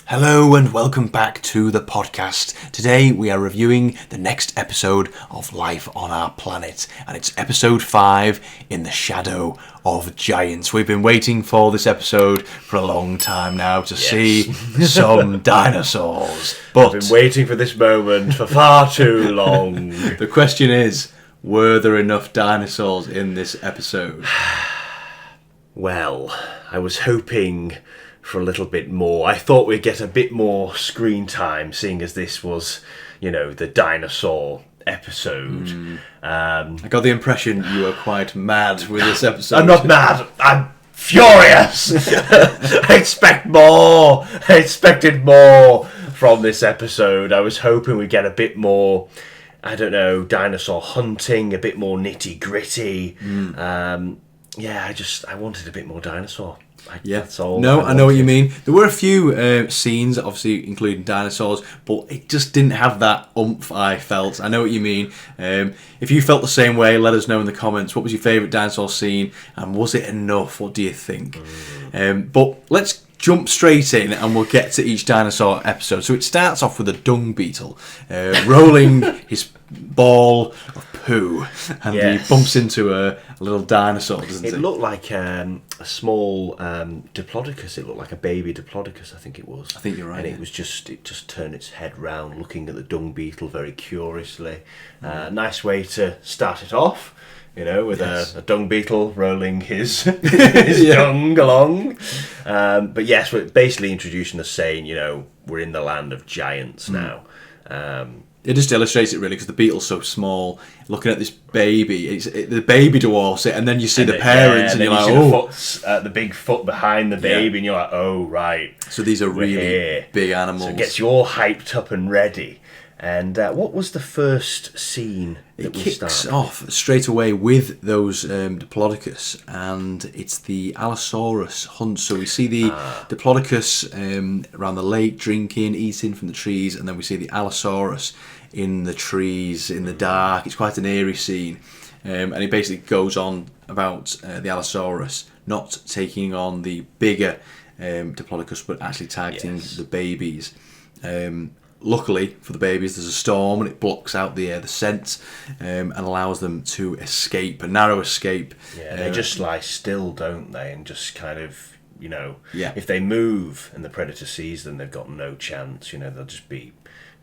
Hello and welcome back to the podcast. Today we are reviewing the next episode of Life on Our Planet, and it's episode 5, In the Shadow of Giants. We've been waiting for this episode for a long time now to see some dinosaurs. But I've been waiting for this moment for far too long. The question is, were there enough dinosaurs in this episode? Well, I was hoping for a little bit more. I thought we'd get a bit more screen time, seeing as this was, the dinosaur episode. I got the impression you were quite mad with this episode. I'm not mad. I'm furious. I expected more from this episode. I was hoping we'd get a bit more, dinosaur hunting, a bit more nitty gritty. I wanted a bit more dinosaur. That's all. No, I know what you mean. There were a few scenes, obviously including dinosaurs, but it just didn't have that oomph I felt. I know what you mean. If you felt the same way, let us know in the comments. What was your favourite dinosaur scene, and was it enough? What do you think? But let's jump straight in and we'll get to each dinosaur episode. So it starts off with a dung beetle rolling his ball of poo, and he bumps into a little dinosaur, doesn't it? It looked like a small Diplodocus. It looked like a baby Diplodocus, I think it was. I think you're right. And it just turned its head round, looking at the dung beetle very curiously. Nice way to start it off. With a dung beetle rolling his dung along. But yes, we're basically introducing us saying, we're in the land of giants now. It just illustrates it really, because the beetle's so small. Looking at this baby, the baby dwarfs it, and then you see the parents, and you're like, oh, the big foot behind the baby, and you're like, oh right. So these are really big animals. So it gets you all hyped up and ready. And what was the first scene that it kicks off straight away with those Diplodocus, and it's the Allosaurus hunt. So we see the Diplodocus around the lake drinking, eating from the trees, and then we see the Allosaurus in the trees in the dark. It's quite an eerie scene, and it basically goes on about the Allosaurus not taking on the bigger Diplodocus, but actually targeting the babies. Luckily for the babies, there's a storm and it blocks out the scent and allows them to escape, a narrow escape. Yeah, they just lie still, don't they? And just kind of, Yeah. if they move and the predator sees them, they've got no chance. They'll just be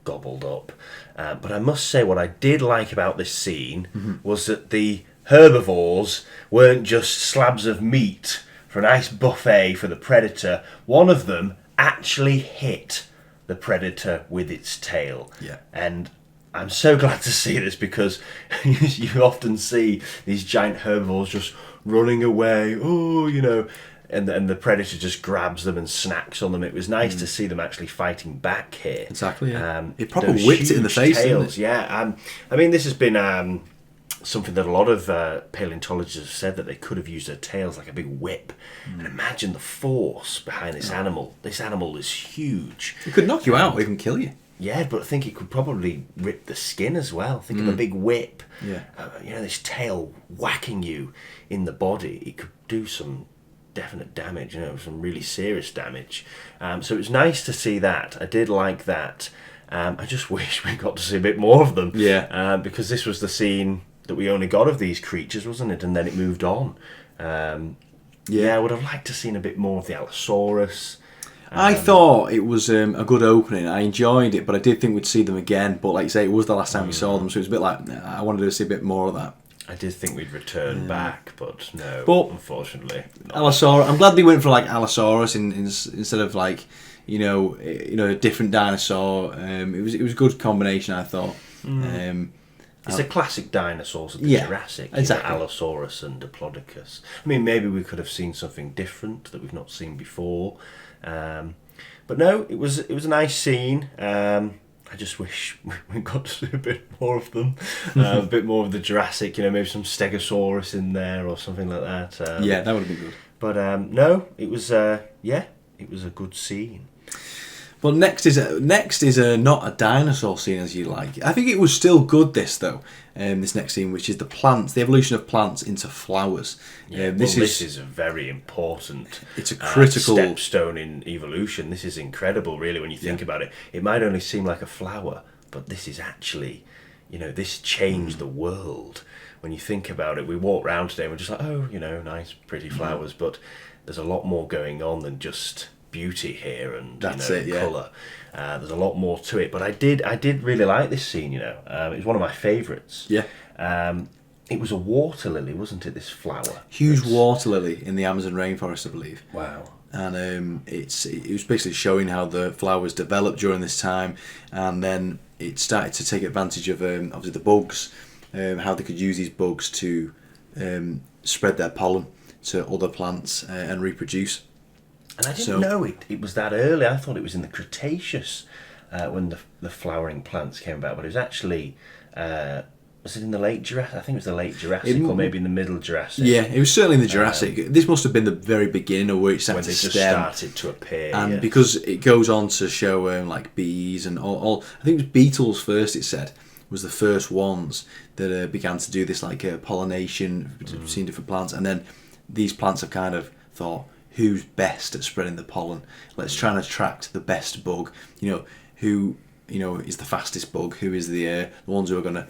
gobbled up. But I must say, what I did like about this scene was that the herbivores weren't just slabs of meat for a nice buffet for the predator. One of them actually hit the predator with its tail. Yeah. And I'm so glad to see this, because you often see these giant herbivores just running away, and the predator just grabs them and snacks on them. It was nice to see them actually fighting back here. Exactly, yeah. It probably whipped it in the face, didn't it? Yeah. This has been something that a lot of paleontologists have said, that they could have used their tails like a big whip. And imagine the force behind this animal. This animal is huge. It could knock you out or even kill you. Yeah, but I think it could probably rip the skin as well. Think of a big whip. Yeah. This tail whacking you in the body. It could do some definite damage, some really serious damage. So it was nice to see that. I did like that. I just wish we got to see a bit more of them. Yeah. Because this was the scene that we only got of these creatures, wasn't it? And then it moved on. I would have liked to have seen a bit more of the Allosaurus. I thought it was a good opening. I enjoyed it, but I did think we'd see them again. But like you say, it was the last time we saw them, so it was a bit like, I wanted to see a bit more of that. I did think we'd return back, but no, unfortunately. Allosaurus. I'm glad they went for like Allosaurus instead of like, a different dinosaur. It was a good combination, I thought. It's a classic dinosaurs of the Jurassic, exactly. Allosaurus and Diplodocus. Maybe we could have seen something different that we've not seen before. But no, it was a nice scene. I just wish we got to see a bit more of them. A bit more of the Jurassic, maybe some Stegosaurus in there or something like that. That would have been good. But no, it was it was a good scene. But next is not a dinosaur scene as you like. I think it was still good. This though, this next scene, which is the plants, the evolution of plants into flowers. This is a very important. It's a critical stepstone in evolution. This is incredible, really, when you think about it. It might only seem like a flower, but this is actually, this changed the world. When you think about it, we walk around today and we're just like, oh, nice, pretty flowers, but there's a lot more going on than just beauty here and colour. There's a lot more to it. But I did really like this scene. It was one of my favourites. Yeah. It was a water lily, wasn't it? This flower, huge water lily in the Amazon rainforest, I believe. Wow. And it was basically showing how the flowers developed during this time, and then it started to take advantage of obviously the bugs. How they could use these bugs to spread their pollen to other plants and reproduce. And I didn't know it was that early. I thought it was in the Cretaceous when the flowering plants came about, but it was actually was it in the late Jurassic? I think it was the late Jurassic, or maybe in the middle Jurassic. Yeah, it was certainly in the Jurassic. This must have been the very beginning of where it started when to they just stem. started to appear. And because it goes on to show like bees and all, I think it was beetles first. It said was the first ones that began to do this like pollination between different plants, and then these plants have kind of thought, who's best at spreading the pollen? Let's try and attract the best bug. Who is the fastest bug? Who is the ones who are going to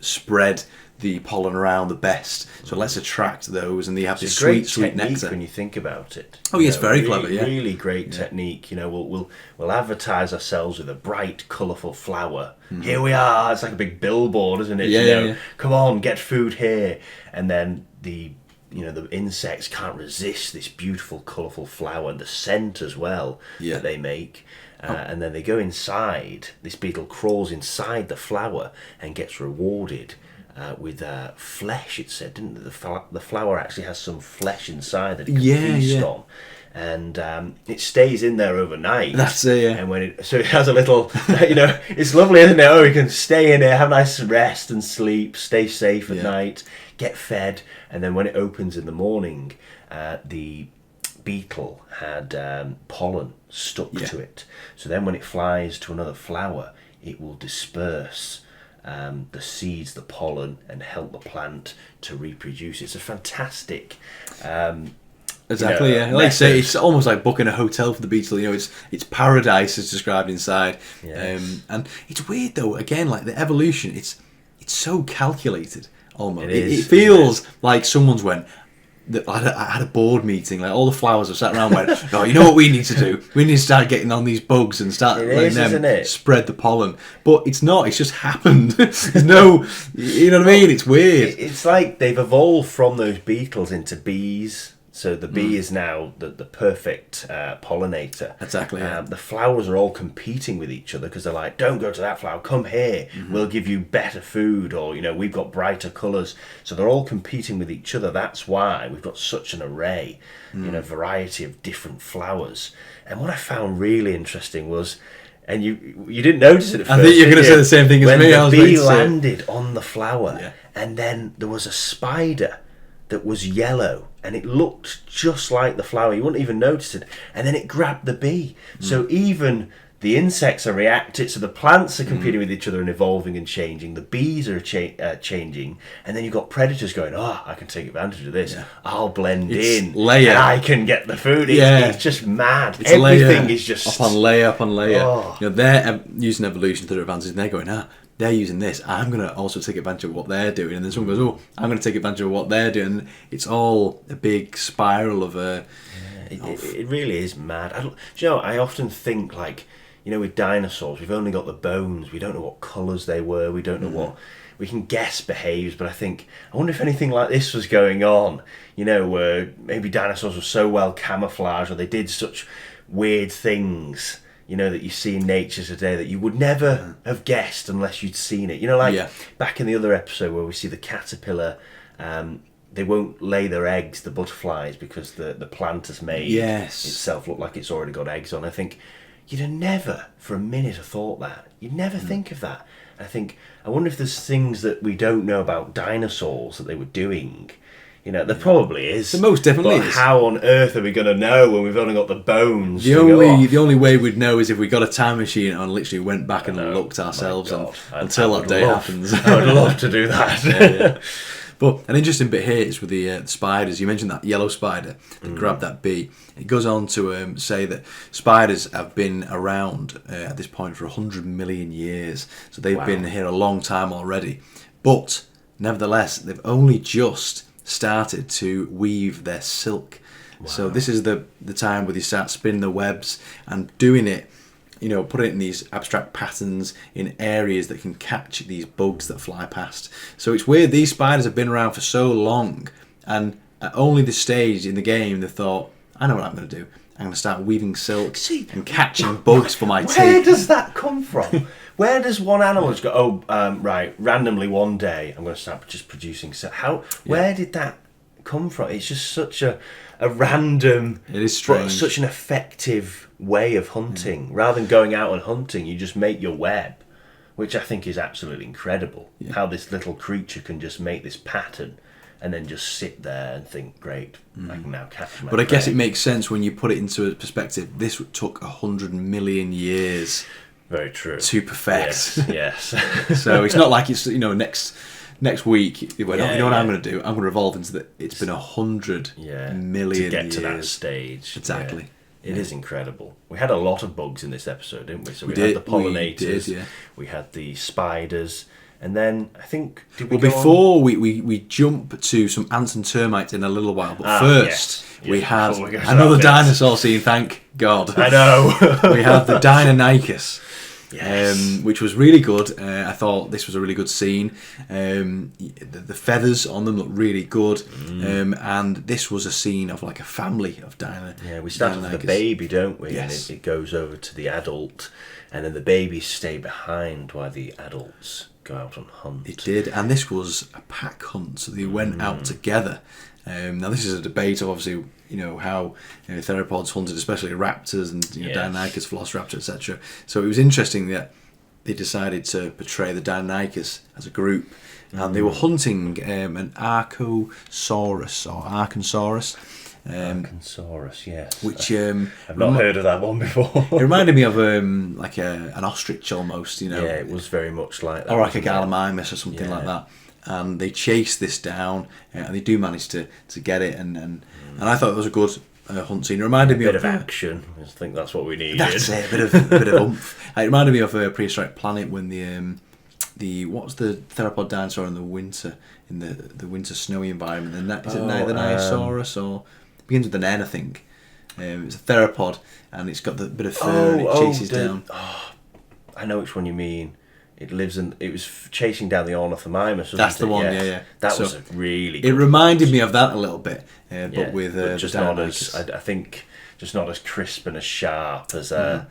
spread the pollen around the best? So let's attract those, and they have this sweet nectar. When you think about it. Oh, yes, very clever. Yeah, really great technique. We'll advertise ourselves with a bright, colourful flower. Mm-hmm. Here we are. It's like a big billboard, isn't it? Yeah. Come on, get food here, and then the insects can't resist this beautiful, colourful flower, and the scent as well that they make. And then they go inside. This beetle crawls inside the flower and gets rewarded with flesh. It said, didn't it? The flower actually has some flesh inside that it can feast on, and it stays in there overnight. That's it. Yeah. And so it has a little, it's lovely, isn't it? Oh, you can stay in there, have a nice rest and sleep, stay safe at night, get fed, and then when it opens in the morning, the beetle had pollen stuck to it. So then when it flies to another flower, it will disperse the seeds, the pollen, and help the plant to reproduce. It's a fantastic exactly, yeah. Like I say, it's almost like booking a hotel for the beetle. It's paradise as described inside. Yes. And it's weird though. Again, like the evolution, it's so calculated almost. It feels like someone's went. I had a board meeting. Like all the flowers have sat around. Went, no, you know what we need to do? We need to start getting on these bugs and start letting them spread the pollen. But it's not. It's just happened. There's no. You know what I mean? It's weird. It's like they've evolved from those beetles into bees. So the bee is now the perfect pollinator. Exactly. Yeah. The flowers are all competing with each other because they're like, don't go to that flower, come here. Mm-hmm. We'll give you better food, or we've got brighter colours. So they're all competing with each other. That's why we've got such an array, variety of different flowers. And what I found really interesting was, and you didn't notice it at first. I think you're going to say the same thing as me. When the bee landed on the flower, and then there was a spider that was yellow, and it looked just like the flower. You wouldn't even notice it. And then it grabbed the bee. So even the insects are reacting. So the plants are competing with each other and evolving and changing. The bees are changing. And then you've got predators going, I can take advantage of this. Yeah. I'll blend in. Layer. And I can get the food. It's just mad. It's everything is just... Upon layer upon layer. Oh. They're using evolution to their advantage, and they're going, they're using this. I'm going to also take advantage of what they're doing. And then someone goes, I'm going to take advantage of what they're doing. And it's all a big spiral of... It really is mad. I often think, like, with dinosaurs, we've only got the bones. We don't know what colours they were. We don't know what... We can guess behaves, but I wonder if anything like this was going on, where maybe dinosaurs were so well camouflaged, or they did such weird things... that you see in nature today that you would never have guessed unless you'd seen it. Back in the other episode where we see the caterpillar, they won't lay their eggs, the butterflies, because the plant has made itself look like it's already got eggs on. I think you'd have never for a minute have thought that. You'd never think of that. I wonder if there's things that we don't know about dinosaurs that they were doing, You know, there probably is. There most definitely but is. How on earth are we going to know when we've only got the bones? The only way we'd know is if we got a time machine and literally went back and looked ourselves until that day happens. I would love to do that. Yeah. But an interesting bit here is with the spiders. You mentioned that yellow spider that grabbed that bee. It goes on to say that spiders have been around at this point for 100 million years. So they've been here a long time already. But nevertheless, they've only just started to weave their silk. Wow. So this is the time where they start spinning the webs and doing it, putting it in these abstract patterns in areas that can catch these bugs that fly past. So it's weird, these spiders have been around for so long, and at only this stage in the game they thought, I know what I'm going to do. I'm going to start weaving silk and catching bugs for my teeth. Where does that come from? Where does one animal just go, randomly one day I'm going to start just producing silk? Where did that come from? It's just such a random... It is strange. But such an effective way of hunting. Rather than going out and hunting, you just make your web, which I think is absolutely incredible. Yeah. How this little creature can just make this pattern and then just sit there and think, great, I can now catch my But I guess it makes sense when you put it into a perspective. This took 100 million years... Very true. To perfect. Yes. So it's not like it's next week. You know what I'm going to do? I'm going to evolve into it's been 100 million to get years. to that stage. Exactly. Yeah. It is incredible. We had a lot of bugs in this episode, didn't we? So we had the pollinators. We had the spiders. And then I think before we jump to some ants and termites in a little while, but first we had another dinosaur scene. Thank God. I know. We have the Deinonychus. Yes. Which was really good. I thought this was a really good scene. The feathers on them look really good. And this was a scene of like a family of Deinonychus. Yeah, we start with the baby, don't we? Yes. And it goes over to the adult, and then the babies stay behind while the adults go out on hunt. It did, and this was a pack hunt, so they went out together. Now this is a debate of obviously how theropods hunted, especially raptors and Deinonychus, Velociraptor, etc. So it was interesting that they decided to portray the Deinonychus as a group, and they were hunting an Archosaurus or Arkansaurus. Arkansaurus, yes. Which I've not heard of that one before. It reminded me of like an ostrich almost, Yeah, it was very much like that. Or like a Gallimimus or something like that. And they chase this down, and they do manage to get it, and I thought it was a good hunt scene. It reminded me of a bit of action. I think that's what we needed. That's it, a bit of oomph. It reminded me of Prehistoric Planet when the what was the theropod dinosaur in the winter winter snowy environment? Is it the Niasaurus or it begins with an N, I think. It's a theropod, and it's got the bit of fur and it chases down. I know which one you mean. It was chasing down the Ornithomimus. That's the one, yes. yeah. That was a really good It reminded me of that a little bit, but with just not as I think just not as crisp and as sharp as that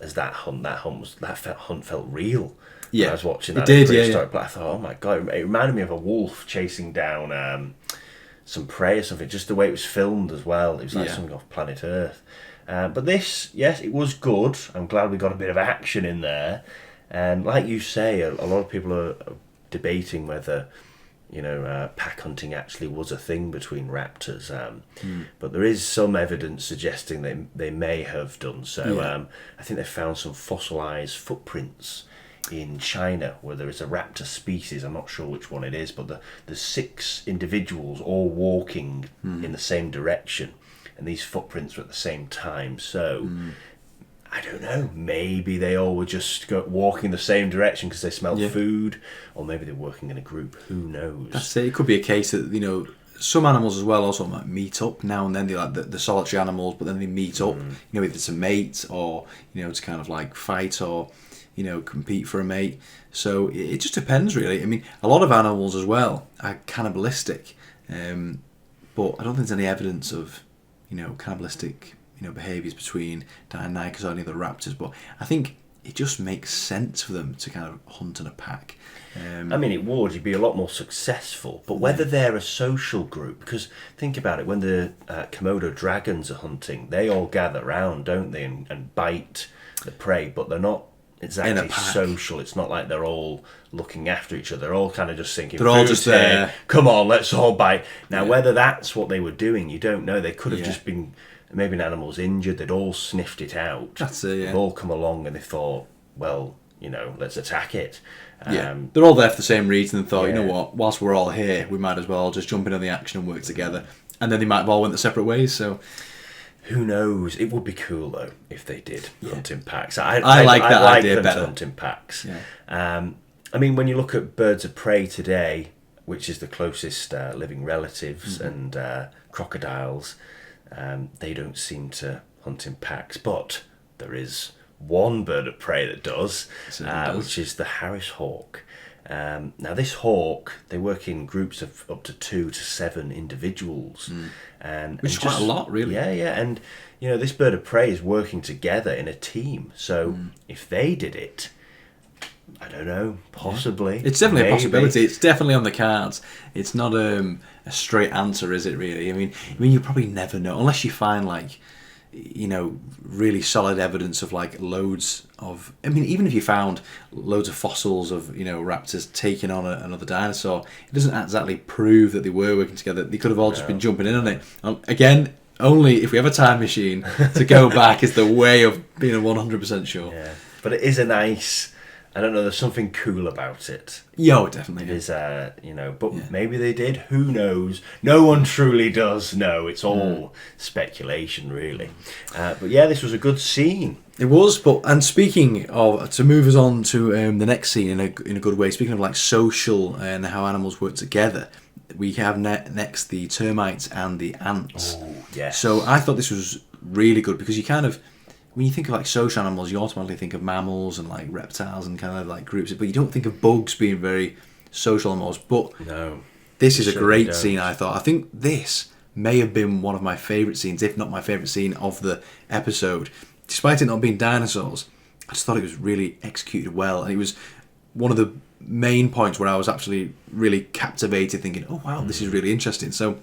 hunt. That hunt felt real. Yeah, I was watching that. It did, But I thought, oh my god, it reminded me of a wolf chasing down some prey or something. Just the way it was filmed as well. It was like something off planet Earth. But this, yes, it was good. I'm glad we got a bit of action in there. And like you say, a lot of people are debating whether, pack hunting actually was a thing between raptors. But there is some evidence suggesting they may have done so. Yeah. I think they found some fossilized footprints in China where there is a raptor species. I'm not sure which one it is, but there's 6 individuals all walking in the same direction. And these footprints were at the same time. So... I don't know, maybe they all were just walking the same direction because they smelled food, or maybe they're working in a group, who knows. That's it. It could be a case that, some animals as well also might meet up now and then. They like the solitary animals, but then they meet up, either to mate or, to kind of like fight or, compete for a mate. So it just depends really. I mean, a lot of animals as well are cannibalistic, but I don't think there's any evidence of, cannibalistic behaviours between Deinonychus or any of the raptors, but I think it just makes sense for them to kind of hunt in a pack. I mean, it would. You'd be a lot more successful, but whether they're a social group, because think about it, when the Komodo dragons are hunting, they all gather round, don't they, and bite the prey, but they're not exactly social. It's not like they're all looking after each other. They're all kind of just thinking, they're all just there. Come on, let's all bite. Now, whether that's what they were doing, you don't know. They could have just been, maybe an animal's injured. They'd all sniffed it out. That's it, yeah. They've all come along and they thought, well, let's attack it. They're all there for the same reason and thought, you know what, whilst we're all here, we might as well just jump in on the action and work together. And then they might have all went their separate ways, so... Who knows? It would be cool, though, if they did hunt in packs. I like that idea them better. To hunt in packs. Yeah. I mean, when you look at birds of prey today, which is the closest living relatives, and crocodiles, they don't seem to hunt in packs. But there is one bird of prey that does, which is the Harris hawk. Now, this hawk, they work in groups of up to 2 to 7 individuals. Which is quite a lot, really. Yeah, and, this bird of prey is working together in a team. So if they did it, I don't know, possibly. It's definitely a possibility. It's definitely on the cards. It's not a straight answer, is it, really? I mean, you probably never know, unless you find, really solid evidence of loads of... I mean, even if you found loads of fossils of, raptors taking on another dinosaur, it doesn't exactly prove that they were working together. They could have all just been jumping in on it. Again, only if we have a time machine to go back is the way of being 100% sure. Yeah, but it is a nice... I don't know, there's something cool about it. Yo, definitely. It is, but maybe they did. Who knows? No one truly does know. It's all speculation, really. But yeah, this was a good scene. It was, and speaking of, to move us on to the next scene in a good way, speaking of social and how animals work together, we have next the termites and the ants. Oh, yes. So I thought this was really good because you kind of... When you think of social animals, you automatically think of mammals and reptiles and kind of groups, but you don't think of bugs being very social animals. But no, this is a great scene, I thought. I think this may have been one of my favourite scenes, if not my favourite scene of the episode. Despite it not being dinosaurs, I just thought it was really executed well, and it was one of the main points where I was actually really captivated, thinking, "Oh wow, this is really interesting." So.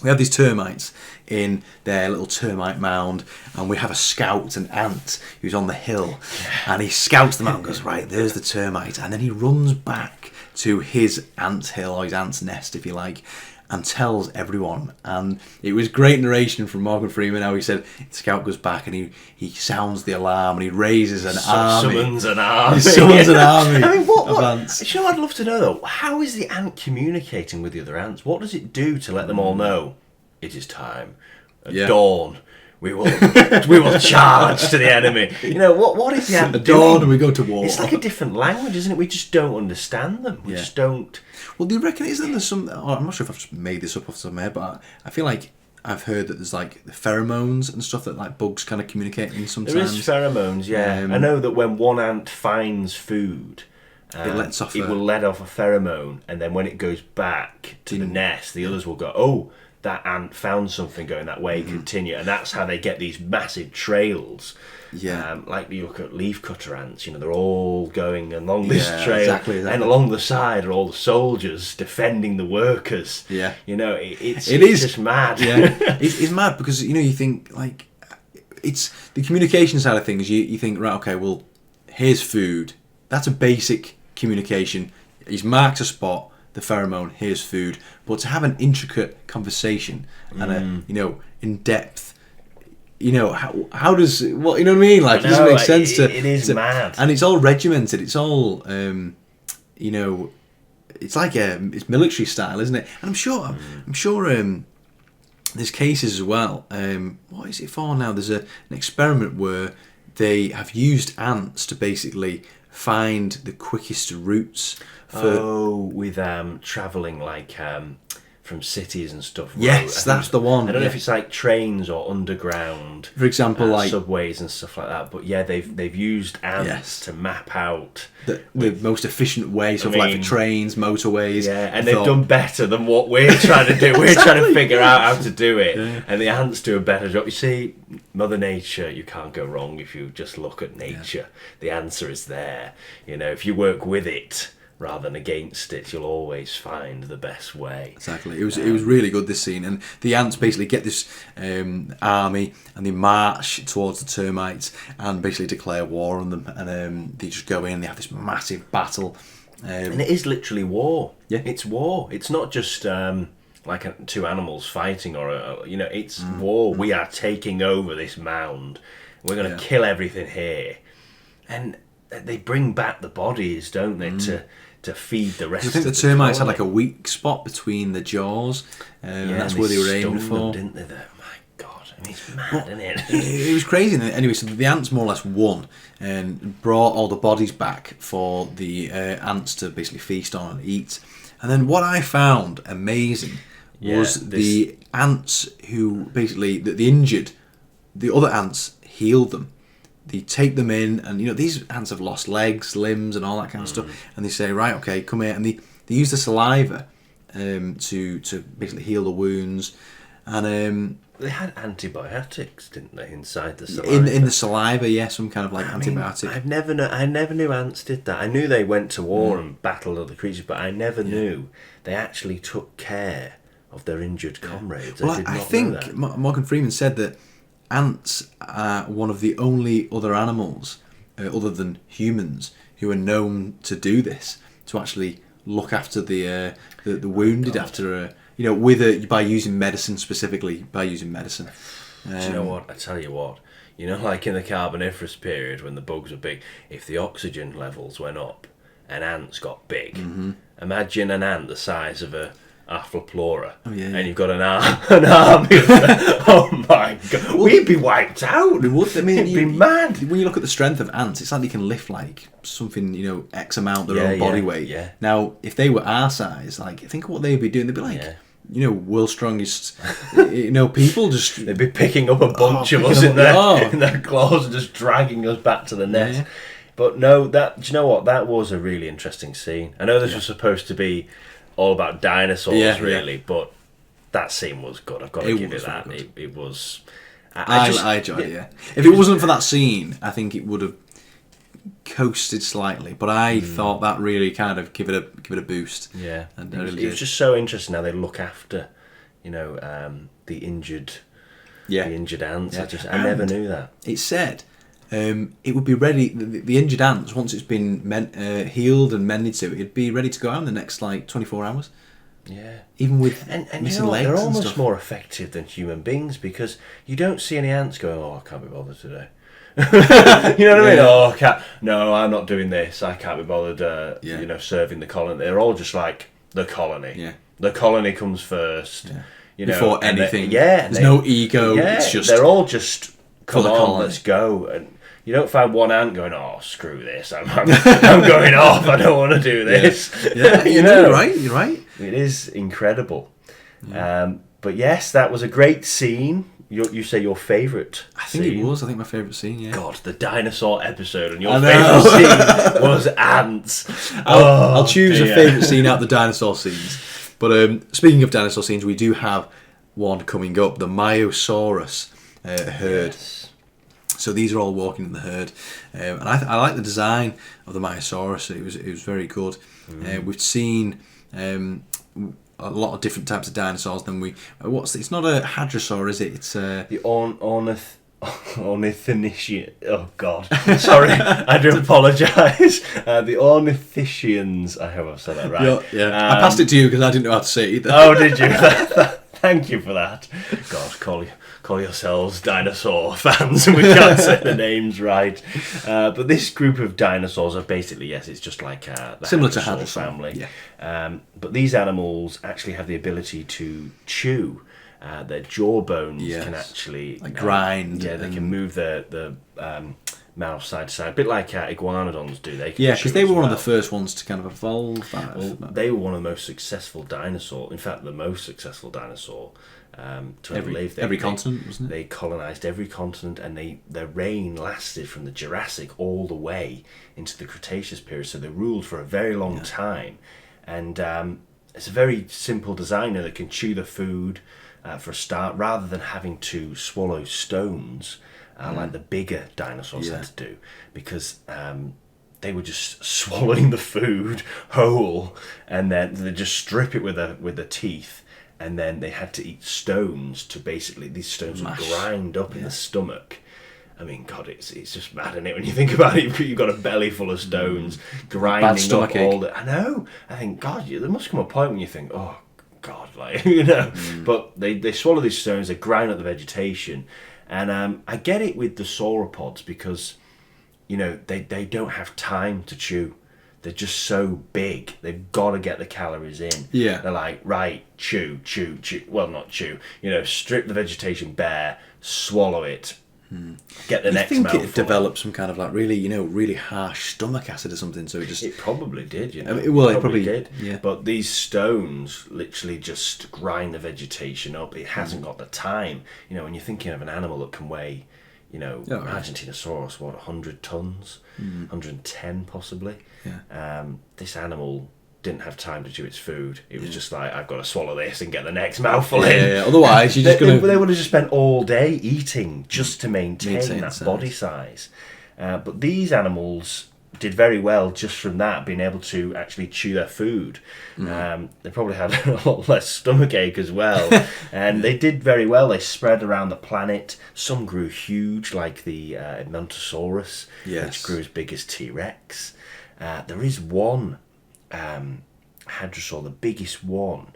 We have these termites in their little termite mound, and we have a scout, an ant, who's on the hill, and he scouts them out and goes, right, there's the termite, and then he runs back to his ant hill, or his ant's nest, if you like, and tells everyone. And it was great narration from Morgan Freeman, how he said, the scout goes back and he sounds the alarm, and he raises an army. Summons an army. He summons an army. I mean, of ants. I'd love to know, though, how is the ant communicating with the other ants? What does it do to let them all know it is time? At dawn, we will charge to the enemy. What is the ant at doing? dawn, and we go to war. It's like a different language, isn't it? We just don't understand them. We just don't. Well, do you reckon, isn't there some... I'm not sure if I've just made this up off the top of my head, but I feel like I've heard that there's the pheromones and stuff that bugs kind of communicate in sometimes. There is pheromones, yeah. I know that when one ant finds food, it lets off. It will let off a pheromone, and then when it goes back to the nest, the others will go, "Oh, that ant found something going that way." Continue, and that's how they get these massive trails. Yeah, like you look at leafcutter ants, they're all going along this trail, exactly. And along the side are all the soldiers defending the workers. Yeah, it's just mad. Yeah, it's mad because you think it's the communication side of things. You think, right, okay, well, here's food. That's a basic communication. He's marked a spot. The pheromone, here's food. But to have an intricate conversation and a in depth. How does you know what I mean? It doesn't make sense to. It is mad, and it's all regimented. It's all it's it's military style, isn't it? And I'm sure there's cases as well. What is it for now? There's an experiment where they have used ants to basically find the quickest routes. With travelling from cities and stuff. Yes, that's the one. I don't know if it's trains or underground, for example, subways and stuff like that. But yeah, they've used ants to map out the most efficient way, for trains, motorways. Yeah, and they've done better than what we're trying to do. We're trying to figure out how to do it, and the ants do a better job. You see, Mother Nature, you can't go wrong if you just look at nature. The answer is there. If you work with it rather than against it. You'll always find the best way. Exactly. It was really good, this scene, and the ants basically get this army and they march towards the termites and basically declare war on them, and they just go in. They have this massive battle, and it is literally war. Yeah. It's war. It's not just like two animals fighting, or it's war. We are taking over this mound. We're going to kill everything here, and they bring back the bodies, don't they, to feed the rest. I think of the termites had colony. like a weak spot between the jaws, and that's and where they were stung aiming them, for. didn't they? There, my God, I mean, it's mad, isn't it? It was crazy. Anyway, so the ants more or less won and brought all the bodies back for the ants to basically feast on and eat. And then what I found amazing was the ants who basically, the injured, the other ants healed them. They take them in, and these ants have lost legs, limbs, and all that kind of stuff. And they say, right, okay, come here, and they use the saliva to basically heal the wounds. And they had antibiotics, didn't they, inside the saliva? in the saliva, yeah, some kind of like antibiotic. I never knew ants did that. I knew they went to war and battled other creatures, but I never knew they actually took care of their injured comrades. Well, I did not I know think that. Morgan Freeman said that ants are one of the only other animals, other than humans, who are known to do this, to actually look after the wounded after by using medicine, specifically by using medicine. Do you know what? I tell you what. Like in the Carboniferous period when the bugs were big, if the oxygen levels went up and ants got big, imagine an ant the size of a Aphloplora, and you've got an army of them. Oh my God, we'd be wiped out. It would. I mean, it'd be mad. When you look at the strength of ants, it's like they can lift like something, X amount their own body weight. Yeah. Now, if they were our size, like think of what they'd be doing. They'd be like, world's strongest, people just. They'd be picking up a bunch of us in their claws and just dragging us back to the nest. Yeah. But no, do you know what? That was a really interesting scene. I know this was supposed to be all about dinosaurs, really, but that scene was good. I've got to give it that. It was. I enjoyed it. Yeah. If it wasn't for that scene, I think it would have coasted slightly. But I thought that really kind of give it a boost. Yeah, and it was just so interesting how they look after, the injured. Yeah. The injured ants. Yeah. I never knew that. It said it would be ready. The injured ants, once it's been healed and mended to, it'd be ready to go out in the next 24 hours. Yeah, even with and missing legs, they're and almost stuff. more effective than human beings because you don't see any ants going, "Oh, I can't be bothered today." You know what I mean? Oh, no, I'm not doing this. I can't be bothered. Serving the colony. They're all just like the colony. Yeah, the colony comes first. Yeah. Before anything. There's no ego. Yeah, it's just they're all just come on, colony. let's go. And you don't find one ant going, "Oh, screw this! I'm going off. I don't want to do this." Yeah, you're right. You're right. It is incredible. Yeah. But yes, that was a great scene. You say your favourite? I think it was. I think my favourite scene. Yeah. God, the dinosaur episode, and your favourite scene was ants. I'll choose a favourite scene out of the dinosaur scenes. But speaking of dinosaur scenes, we do have one coming up: the Myosaurus herd. Yes. So these are all walking in the herd, and I like the design of the Myosaurus. It was very good. We've seen a lot of different types of dinosaurs. It's not a hadrosaur, is it? It's the Ornithischian. Oh God, sorry, I do apologise. The Ornithischians. I hope I've said that right. Yeah. I passed it to you because I didn't know how to say it either. Oh, did you? Thank you for that. God, call yourselves dinosaur fans, and we can't say the names right. But this group of dinosaurs are basically, it's just like the similar to hadrosaur hadrosaur family. Yeah. But these animals actually have the ability to chew. Their jawbones can actually grind. They can move the mouth side to side, a bit like iguanodons do. They can because they were one of the first ones to kind of evolve that. Well, they were one of the most successful dinosaurs. In fact, the most successful dinosaur to ever live. Every continent, wasn't it? They colonised every continent, and their reign lasted from the Jurassic all the way into the Cretaceous period. So they ruled for a very long time, and it's a very simple designer that can chew the food for a start, rather than having to swallow stones like the bigger dinosaurs had to do, because they were just swallowing the food whole, and then they just strip it with the teeth, and then they had to eat stones to basically, these stones would grind up in the stomach. I mean, God, it's just mad, isn't it? When you think about it, you've got a belly full of stones grinding up all the. I know. I think, God, there must come a point when you think, oh God, like But they swallow these stones, they grind up the vegetation, and I get it with the sauropods because, they don't have time to chew. They're just so big. They've got to get the calories in. Yeah. They're like, right, chew. Well, not chew. Strip the vegetation bare, swallow it. Get the next mouthful. I think it developed some kind of like really, really harsh stomach acid or something. So it probably did. I mean, well, it probably did. Yeah. But these stones literally just grind the vegetation up. It hasn't got the time. When you're thinking of an animal that can weigh, Argentinosaurus, 100 tons, 110 possibly. Yeah. This animal didn't have time to chew its food. It was just like, I've got to swallow this and get the next mouthful in. Yeah. Otherwise, you're just going to... They would have just spent all day eating just to maintain that body size. But these animals did very well just from that, being able to actually chew their food. They probably had a lot less stomachache as well. And they did very well. They spread around the planet. Some grew huge, like the Edmontosaurus, which grew as big as T-Rex. There is one hadrosaur, the biggest one.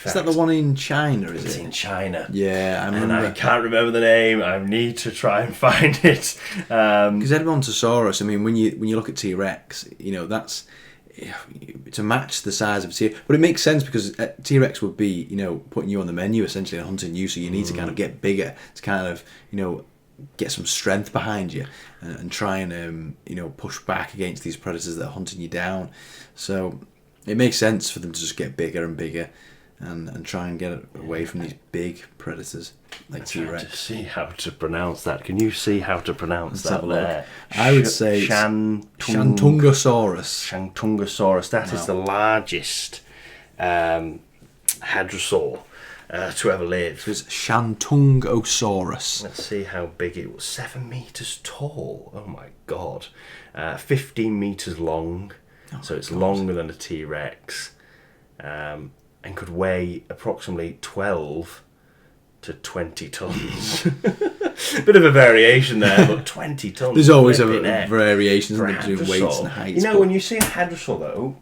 Is that the one in China, is it? It's in China. Yeah, I remember. And I can't remember the name. I need to try and find it. Because Edmontosaurus, I mean, when you look at T-Rex, that's... to match the size of a T-Rex. But it makes sense because T-Rex would be, putting you on the menu, essentially, and hunting you, so you need to kind of get bigger to kind of, get some strength behind you and try and, push back against these predators that are hunting you down. So it makes sense for them to just get bigger and bigger and try and get away from these big predators like T-Rex. To see how to pronounce that. Can you see how to pronounce that there? I would say Shantungosaurus. Shantungosaurus. That is the largest hadrosaur to ever live. It was Shantungosaurus. Let's see how big it was. 7 meters tall. Oh my God. 15 meters long. So it's longer than a T-Rex. And could weigh approximately 12 to 20 tons. Bit of a variation there, but 20 tons. There's always a variation between weights and heights. When you see a hadrosaur,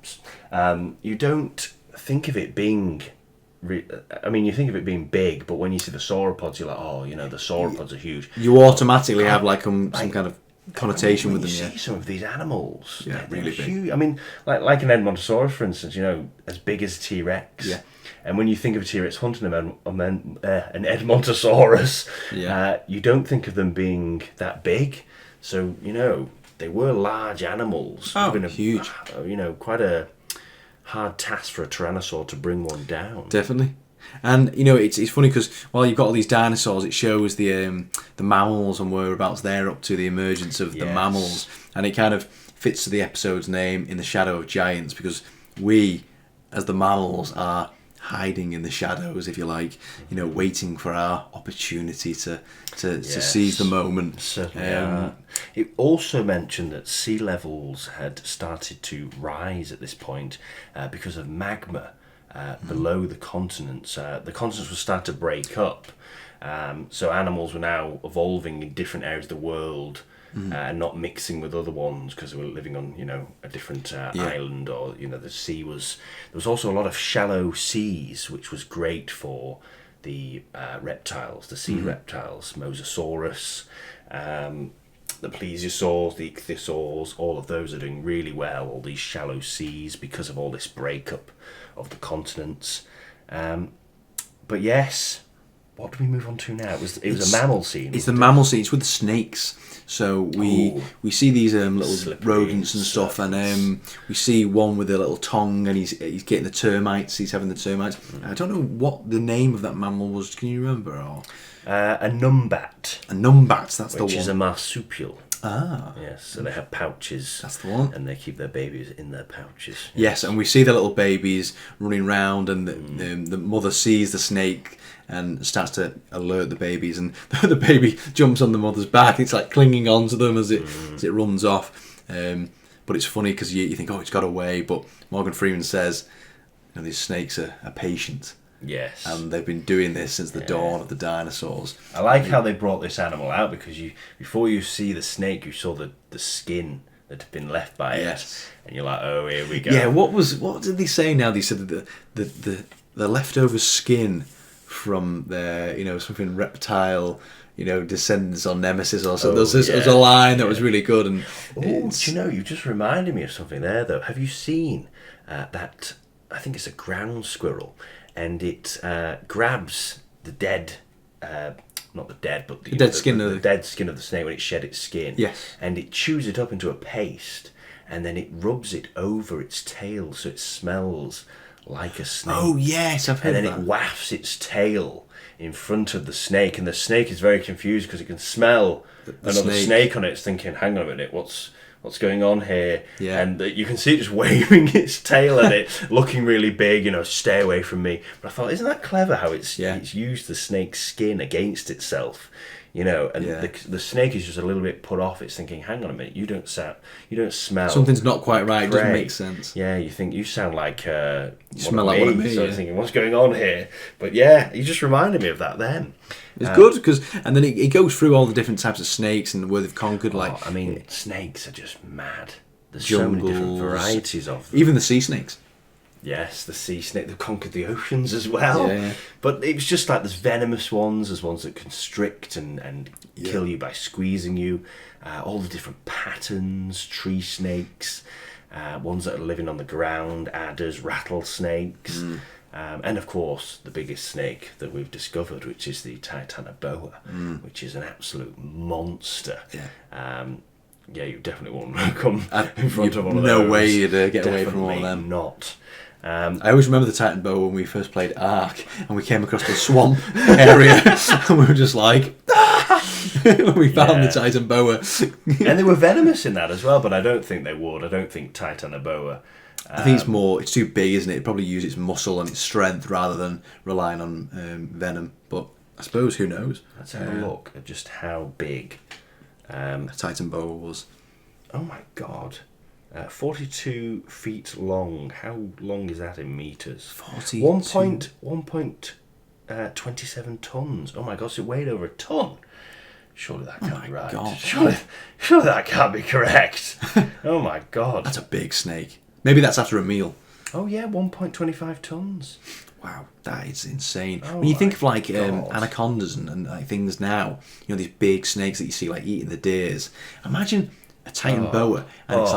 though, you don't think of it being... you think of it being big, but when you see the sauropods, you're like, the sauropods are huge. You automatically have some kind of connotation with them. You see some of these animals, they're really big. Huge. I mean, like an Edmontosaurus, for instance, as big as T-Rex. Yeah. And when you think of a T-Rex hunting an Edmontosaurus, you don't think of them being that big. So they were large animals. Oh, huge. Quite a hard task for a Tyrannosaur to bring one down. Definitely. And it's funny because while you've got all these dinosaurs, it shows the mammals and whereabouts they're up to, the emergence of the mammals, and it kind of fits to the episode's name, In the Shadow of Giants, because we, as the mammals, are hiding in the shadows, if you like, waiting for our opportunity to seize the moment. Certainly. It also mentioned that sea levels had started to rise at this point because of magma. Below the continents. The continents would start to break up. So animals were now evolving in different areas of the world and not mixing with other ones because they were living on, a different island, or, the sea was... There was also a lot of shallow seas, which was great for the reptiles, the sea reptiles, Mosasaurus, the plesiosaurs, the ichthyosaurs, all of those are doing really well, all these shallow seas, because of all this breakup of the continents. But yes, what do we move on to now? It was a mammal scene. It's the mammal scene. It's with the snakes. So we see these little rodents and stuff, and we see one with a little tongue, and he's getting the termites. He's having the termites. I don't know what the name of that mammal was. Can you remember? Or a numbat. A numbat. That's the one. Which is a marsupial. Ah. Yes, so they have pouches. That's the one. And they keep their babies in their pouches. Yes, and we see the little babies running around, and the mother sees the snake and starts to alert the babies, and the baby jumps on the mother's back. It's like clinging onto them as it runs off. But but it's funny because you think, oh, it's got away, but Morgan Freeman says, these snakes are patient. Yes. And they've been doing this since the dawn of the dinosaurs. I like how they brought this animal out, because before you see the snake, you saw the skin that had been left by it, and you're like, oh, here we go. Yeah, what did they say now? They said that the leftover skin from their, something reptile, descendants on Nemesis or something. There's a line that was really good. And do you know, you just reminded me of something there, though. Have you seen that, I think it's a ground squirrel, and it grabs the dead... not the dead, but the dead skin of the snake when it shed its skin. Yes. And it chews it up into a paste, and then it rubs it over its tail so it smells like a snake. Oh yes, I've heard that. And then it wafts its tail in front of the snake, and the snake is very confused because it can smell another snake on it. It's thinking, hang on a minute, what's going on here? Yeah. And you can see it just waving its tail at it, looking really big, stay away from me. But I thought, isn't that clever how it's used the snake's skin against itself? And the snake is just a little bit put off. It's thinking, hang on a minute, you don't smell. Something's not quite right. It doesn't make sense. Yeah, you think you sound like you smell like one of me. So I'm thinking, what's going on here? But yeah, you just reminded me of that then. It's good because, and then it goes through all the different types of snakes and where they've conquered. Snakes are just mad. There's jungles, so many different varieties of them. Even the sea snakes. Yes, the sea snake. They've conquered the oceans as well. Yeah. But it's just like there's venomous ones. There's ones that constrict and kill you by squeezing you. All the different patterns, tree snakes, ones that are living on the ground, adders, rattlesnakes. And of course, the biggest snake that we've discovered, which is the Titanoboa, which is an absolute monster. Yeah. You definitely won't come in front of one of those. No way you'd get away from all of them. Not. I always remember the Titanoboa when we first played Ark, and we came across the swamp area, and we were just like, when we found the Titanoboa. And they were venomous in that as well, but I don't think they would. I don't think Titanoboa... I think it's too big, isn't it? It'd probably use its muscle and its strength rather than relying on venom. But I suppose, who knows? Let's have a look at just how big Titanoboa was. Oh my god. 42 feet long. How long is that in meters? 42. 1.27 tons. Oh my god, so it weighed over a ton. Surely that can't be right. God. Surely that can't be correct. Oh my god. That's a big snake. Maybe that's after a meal. Oh yeah, 1.25 tons. Wow, that is insane. Oh when you think of anacondas and things now, these big snakes that you see eating the deers. Imagine a Titanoboa and it's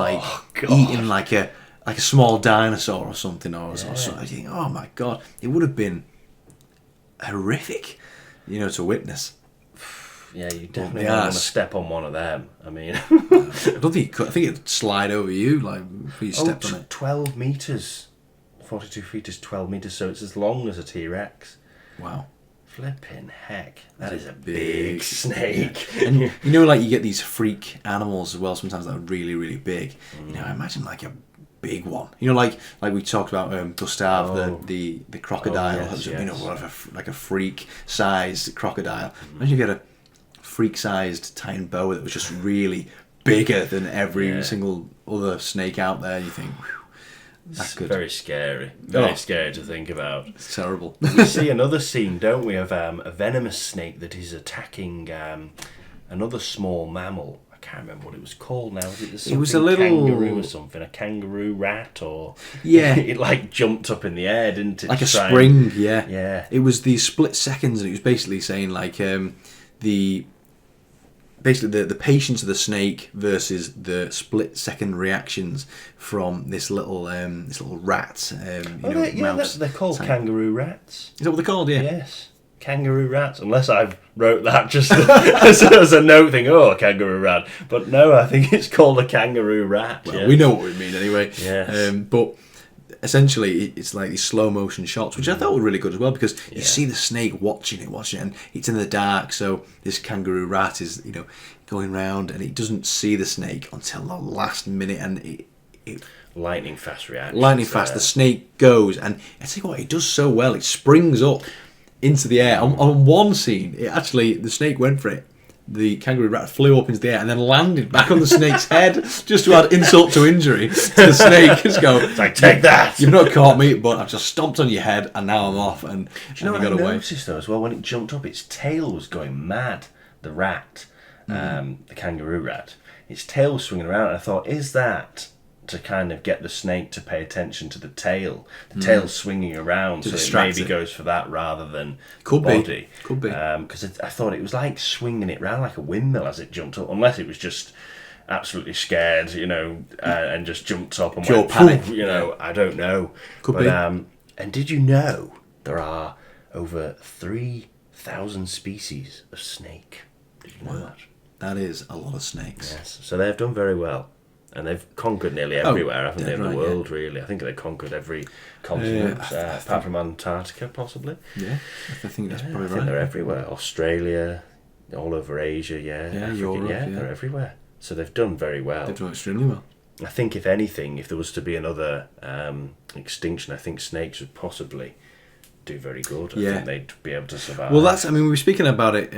eating like a small dinosaur or something or something. You think, oh my god, it would have been horrific, to witness. Yeah, you definitely don't want to step on one of them. I mean, I don't think you could. I think it'd slide over you if you stepped on it. 12 metres. 42 feet is 12 metres, so it's as long as a T-Rex. Wow. Flipping heck. That is a big snake. And you get these freak animals as well, sometimes that are really, really big. Imagine a big one. Like we talked about Gustav, the crocodile. Like a freak-sized crocodile. Imagine you get a freak-sized Titanoboa that was just really bigger than every single other snake out there. You think, that's very scary. Very scary to think about. It's terrible. We see another scene, don't we, of a venomous snake that is attacking another small mammal. I can't remember what it was called now. It was a little kangaroo or something, a kangaroo rat, or it jumped up in the air, didn't it? Like a spring, yeah. It was these split seconds, and it was basically saying the patience of the snake versus the split second reactions from this little rat. They're called kangaroo rats. Is that what they're called? Yeah. Yes, kangaroo rats. Unless I've wrote that just as a note thing. Oh, kangaroo rat. But no, I think it's called a kangaroo rat. Well, we know what we mean anyway. Yes. But essentially, it's like these slow motion shots, which I thought were really good as well, because you see the snake watching it, and it's in the dark. So this kangaroo rat is, going round, and it doesn't see the snake until the last minute, and it lightning fast reaction. Lightning fast. The snake goes, and I tell you what, it does so well. It springs up into the air. On one scene, the snake went for it, the kangaroo rat flew up into the air and then landed back on the snake's head, just to add insult to injury to the snake. Just go, It's like, take that! You've not caught me, but I've just stomped on your head and now I'm off. And Do you know and what you I got away. noticed though as well? When it jumped up, its tail was going mad. The rat, the kangaroo rat, its tail was swinging around. And I thought, is that to kind of get the snake to pay attention to the tail? The tail's swinging around, so it distract maybe it. goes for that rather than Could the be. body. Could be. Because I thought it was like swinging it round like a windmill as it jumped up, unless it was just absolutely scared, and just jumped up and Pure went, panic. "Poof," I don't know. Could but, be. And did you know there are over 3,000 species of snake? Did you know that? That is a lot of snakes. Yes. So they've done very well. And they've conquered nearly everywhere, haven't they, in the right, world, really. I think they've conquered every continent, apart from Antarctica, possibly. Yeah, I think that's probably I think right. they're everywhere. Australia, all over Asia, Africa, Europe, yeah. they're everywhere. So they've done very well. They've done extremely well. I think, if anything, if there was to be another extinction, I think snakes would possibly do very good. I think they'd be able to survive. Well, we were speaking about it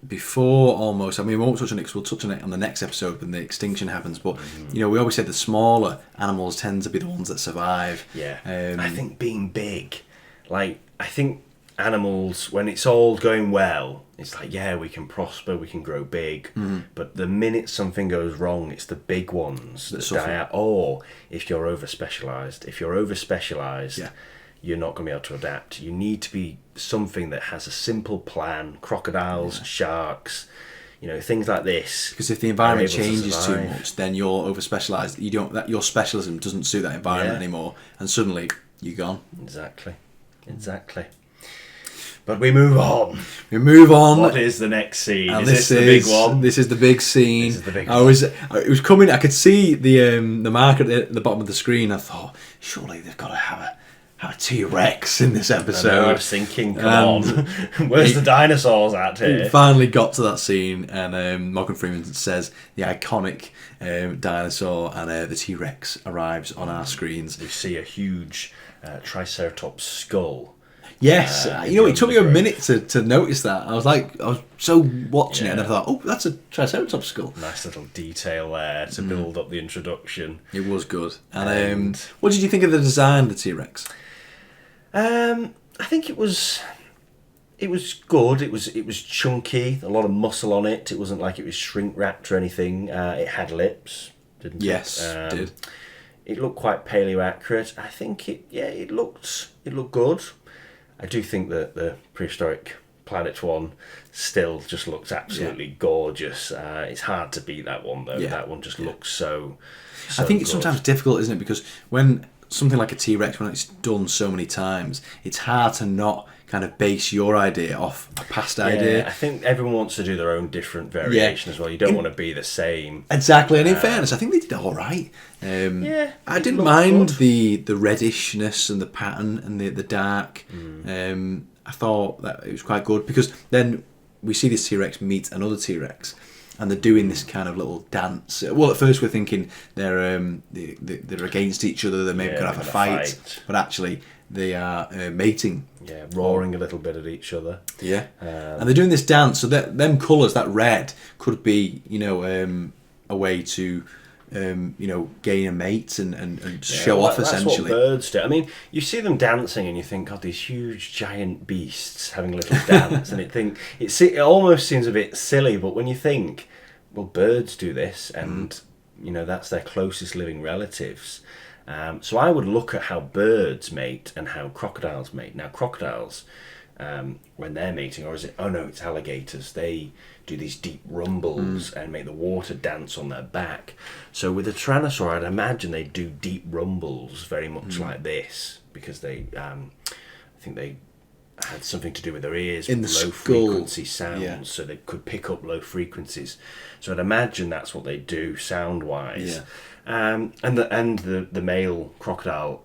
before almost. I mean, we won't touch on it because we'll touch on it on the next episode when the extinction happens. But, we always say the smaller animals tend to be the ones that survive. Yeah. I think being big, I think animals, when it's all going well, it's like, yeah, we can prosper, we can grow big. But the minute something goes wrong, it's the big ones that die out. Or if you're over-specialised. You're not going to be able to adapt. You need to be something that has a simple plan. Crocodiles, sharks, things like this. Because if the environment are able to changes too survive. much, then you're over specialised. Your specialism doesn't suit that environment anymore, and suddenly you're gone. Exactly. But we move on. We move on. What is the next scene? And Is this the big one? This is the big scene. This is the big It was coming. I could see the marker at the bottom of the screen. I thought, surely they've got to have a T-Rex in this episode. I was thinking, come on, where's the dinosaurs at here? It finally got to that scene, and Morgan Freeman says the iconic dinosaur, and the T-Rex arrives on our screens. We see a huge Triceratops skull. Yes, it took me a minute to notice that. I was so watching it, and I thought, oh, that's a Triceratops skull. Nice little detail there to build up the introduction. It was good. And what did you think of the design of the T-Rex? I think it was good. It was chunky, a lot of muscle on it. It wasn't like it was shrink wrapped or anything. It had lips, didn't it? Yes, it did. It looked quite paleo accurate. I think it looked good. I do think that the prehistoric Planet one still just looks absolutely gorgeous. It's hard to beat that one though. Yeah. That one just looks so I think it's good. sometimes difficult, isn't it? Because when something like a T-Rex, when it's done so many times, it's hard to not kind of base your idea off a past idea. I think everyone wants to do their own different variation as well. You don't want to be the same. Exactly, and in fairness, I think they did all right. I didn't mind the reddishness and the pattern and the dark. I thought that it was quite good because then we see this T-Rex meet another T-Rex. And they're doing this kind of little dance. Well, at first we're thinking they're against each other. They're maybe going to have a fight, but actually they are mating. Yeah, roaring a little bit at each other. Yeah, and they're doing this dance. So that them colours, that red, could be a way to gain a mate and show off essentially. That's what birds do. I mean, you see them dancing and you think, God, these huge giant beasts having a little dance, and it almost seems a bit silly. But when you think, well, birds do this, and that's their closest living relatives. So I would look at how birds mate and how crocodiles mate. Now, crocodiles, when they're mating, or is it? Oh no, it's alligators. They do these deep rumbles and make the water dance on their back. So with a tyrannosaur, I'd imagine they do deep rumbles very much like this because they, I think they had something to do with their ears in with the low frequency sounds, so they could pick up low frequencies. So I'd imagine that's what they do sound wise. And the male crocodile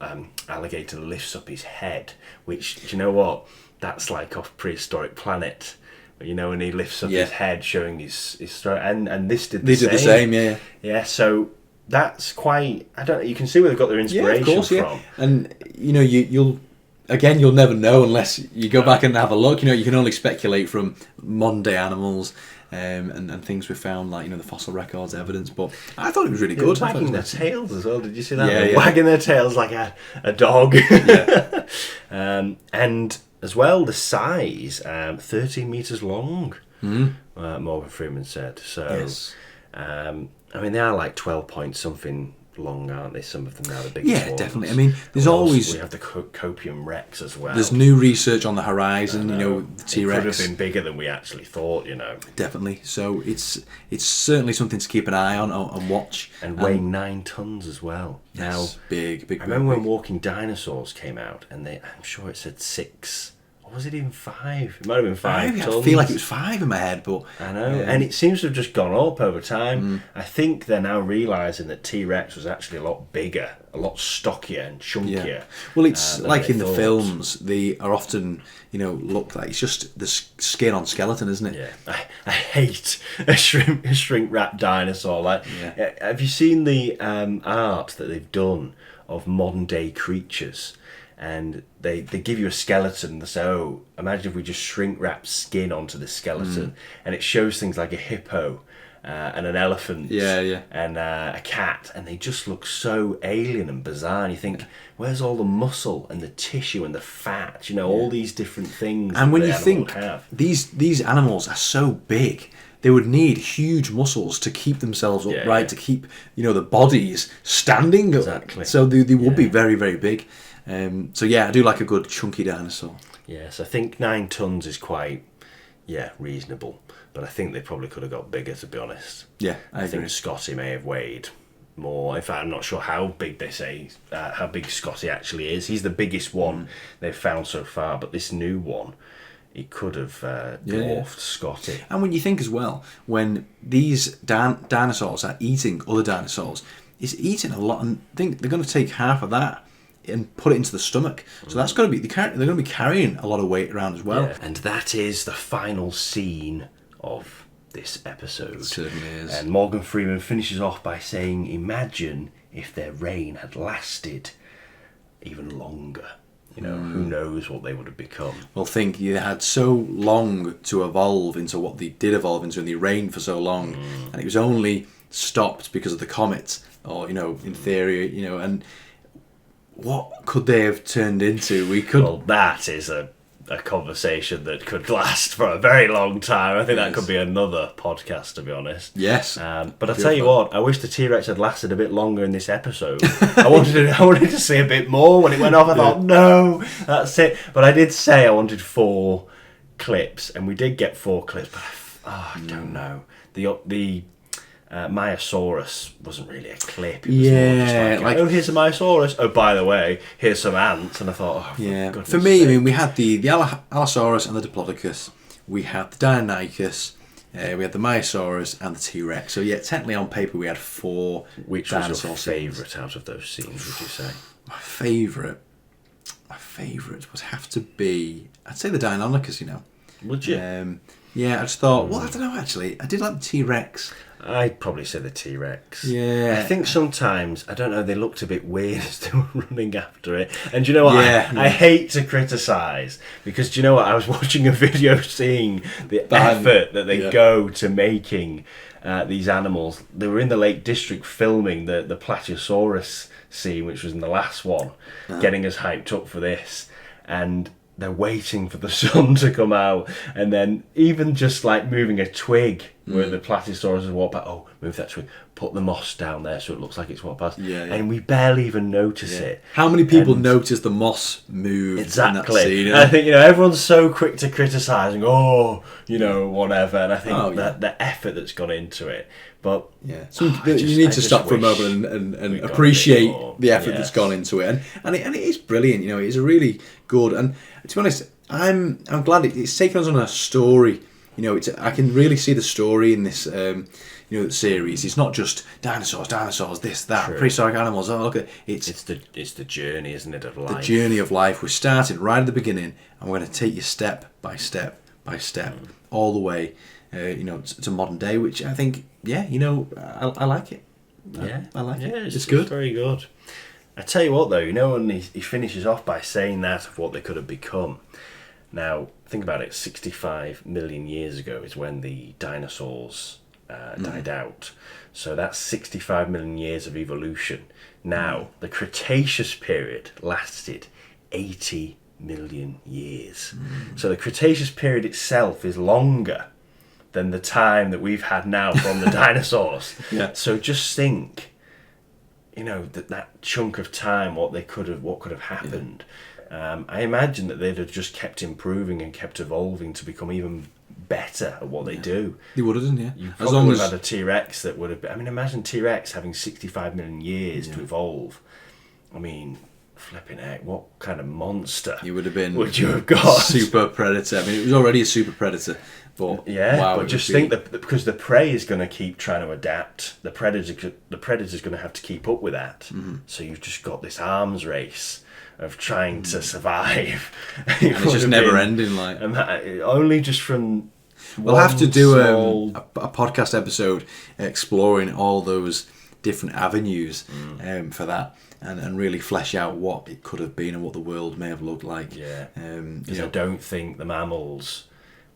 alligator lifts up his head, which, do you know what? That's like off Prehistoric Planet. When he lifts up his head, showing his throat, and this did the same. Did the same, yeah. So that's quite. I don't. You can see where they've got their inspiration from. And you'll never know unless you go back and have a look. You can only speculate from modern day animals. and things we found, like the fossil records evidence. But I thought it was really good. Wagging their tails as well. Did you see that? Yeah, They're yeah. wagging their tails like a dog. Yeah. And as well, the size, 13 meters long. Morgan Freeman said. So, Yes. I mean, they are like 12 point something long, aren't they? Some of them now, the biggest Yeah, ones. definitely. I mean, there's What else? always We have the Copium Rex as well. there's new research on the horizon. The It T-Rex. could have been bigger than we actually thought, Definitely. So it's certainly something to keep an eye on and watch. And weighing 9 tons as well. Now, Yes, big. I remember when Walking Dinosaurs came out, and I'm sure it said 6. Or was it even 5? It might have been 5 tons. I feel like it was 5 in my head, but I know, and it seems to have just gone up over time. I think they're now realising that T-Rex was actually a lot bigger, a lot stockier and chunkier. yeah. Well, it's than like they in the thought. films, they are often look like it's just the skin on skeleton, isn't it? Yeah, I hate a shrink wrap dinosaur. Like, Yeah. have you seen the art that they've done of modern day creatures? And they give you a skeleton. They say, "Oh, imagine if we just shrink wrap skin onto the skeleton," and it shows things like a hippo and an elephant, and a cat, and they just look so alien and bizarre. And you think, where's all the muscle and the tissue and the fat? All these different things. And when that you the think animal have. these animals are so big, they would need huge muscles to keep themselves upright, yeah. to keep the bodies standing. Exactly. So they would be very, very big. So yeah, I do like a good chunky dinosaur. Yes, I think 9 tons is quite, reasonable. But I think they probably could have got bigger, to be honest. Yeah, I agree. think Scotty may have weighed more. In fact, I'm not sure how big they say, how big Scotty actually is. He's the biggest one they've found so far, but this new one, he could have dwarfed Scotty. And when you think as well, when these dinosaurs are eating other dinosaurs, it's eating a lot, and I think they're going to take half of that and put it into the stomach. So that's going to be they're going to be carrying a lot of weight around as well. Yeah. And that is the final scene of this episode. It certainly is. And Morgan Freeman finishes off by saying, "Imagine if their reign had lasted even longer. Who knows what they would have become." Well, think you had so long to evolve into what they did evolve into, and they reigned for so long, and it was only stopped because of the comet, or in theory, and what could they have turned into? We could. Well, that is a conversation that could last for a very long time. I think that could be another podcast, to be honest. Yes. But I'll tell you what, I wish the T-Rex had lasted a bit longer in this episode. I wanted to see a bit more. When it went off, I thought, no, that's it. But I did say I wanted 4 clips, and we did get 4 clips, but I don't know. The Myosaurus wasn't really a clip. It was more just like, oh, here's a Myosaurus. Oh, by the way, here's some ants. And I thought, oh, Yeah. goodness For me, sake. I mean, we had the Allosaurus and the Diplodocus. We had the Deinonychus. We had the Myosaurus and the T-Rex. So yeah, technically on paper we had 4 Which was dinosaur your scenes. favourite out of those scenes, would you say? My favourite would have to be, I'd say the Deinonychus, Would you? Yeah, I just thought, well, I don't know, actually. I did like the T-Rex. I'd probably say the T-Rex. Yeah. I think sometimes, I don't know, they looked a bit weird as they were running after it. And do you know what? Yeah. I hate to criticise, because do you know what? I was watching a video seeing the effort that they go to making these animals. They were in the Lake District filming the Plateosaurus scene, which was in the last one, getting us hyped up for this. And they're waiting for the sun to come out, and then even just like moving a twig where the Plateosaurus has walked past, oh, move that twig, put the moss down there so it looks like it's walked past, and we barely even notice it. How many people notice the moss move Exactly. in that scene? And I think everyone's so quick to criticise and go, whatever, and I think that the effort that's gone into it. But So you need to stop for a moment and appreciate the effort that's gone into it, and it is brilliant. It's a really good, and to be honest, I'm glad it's taken us on a story. I can really see the story in this series. It's not just dinosaurs, this, that, prehistoric animals. Oh, look at it's the journey, isn't it, of life? The journey of life. We started right at the beginning, and we're going to take you step by step by step all the way, to modern day. Which I think, I like it. I like it. It's good. It's very good. I tell you what, though, when he finishes off by saying that of what they could have become, Now, think about it, 65 million years ago is when the dinosaurs died out. So that's 65 million years of evolution. Now, the Cretaceous period lasted 80 million years. So the Cretaceous period itself is longer than the time that we've had now from the dinosaurs. Yeah. So just think, that chunk of time, what could have happened. I imagine that they'd have just kept improving and kept evolving to become even better at what they do. They would have done, yeah. You As probably long would as have had a T-Rex that would have been... I mean, imagine T-Rex having 65 million years to evolve. I mean, flipping heck, what kind of monster you would have been would you have got? super predator. I mean, it was already a super predator, but Yeah, wow, but just think that because the prey is going to keep trying to adapt, the predator's going to have to keep up with that. So you've just got this arms race of trying to survive. and it's just never ending. Like, And that, only just from... we'll have to do small... a podcast episode exploring all those different avenues for that, and really flesh out what it could have been and what the world may have looked like. Yeah, you I know, don't think the mammals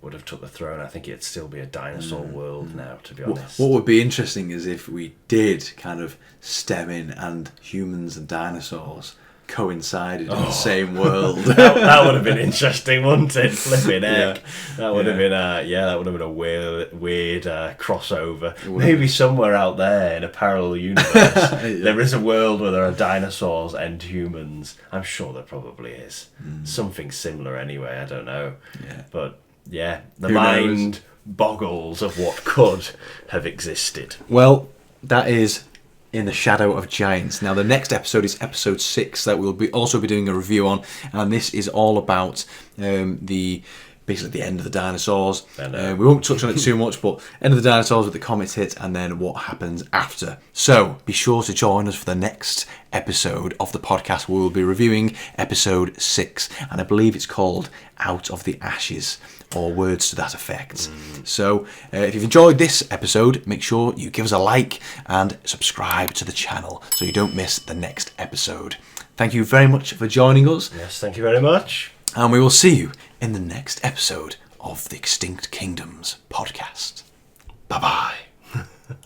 would have took the throne. I think it'd still be a dinosaur world now, to be honest. what would be interesting is if we did kind of stem in and humans and dinosaurs coincided in the same world. that would have been interesting, wouldn't it? Flipping heck. Yeah. That would have been a weird crossover. Maybe somewhere out there in a parallel universe there is a world where there are dinosaurs and humans. I'm sure there probably is. Something similar anyway, I don't know. Yeah. But yeah, the Who mind knows? boggles of what could have existed. Well, that is In the Shadow of Giants. Now, the next episode is episode 6 that we'll also be doing a review on, and this is all about basically the end of the dinosaurs. We won't touch on it too much, but end of the dinosaurs with the comet hit, and then what happens after. So be sure to join us for the next episode of the podcast. We will be reviewing episode 6, and I believe it's called Out of the Ashes, or words to that effect. So if you've enjoyed this episode, make sure you give us a like and subscribe to the channel so you don't miss the next episode. Thank you very much for joining us. Yes, thank you very much. And we will see you in the next episode of the Extinct Kingdoms podcast. Bye-bye.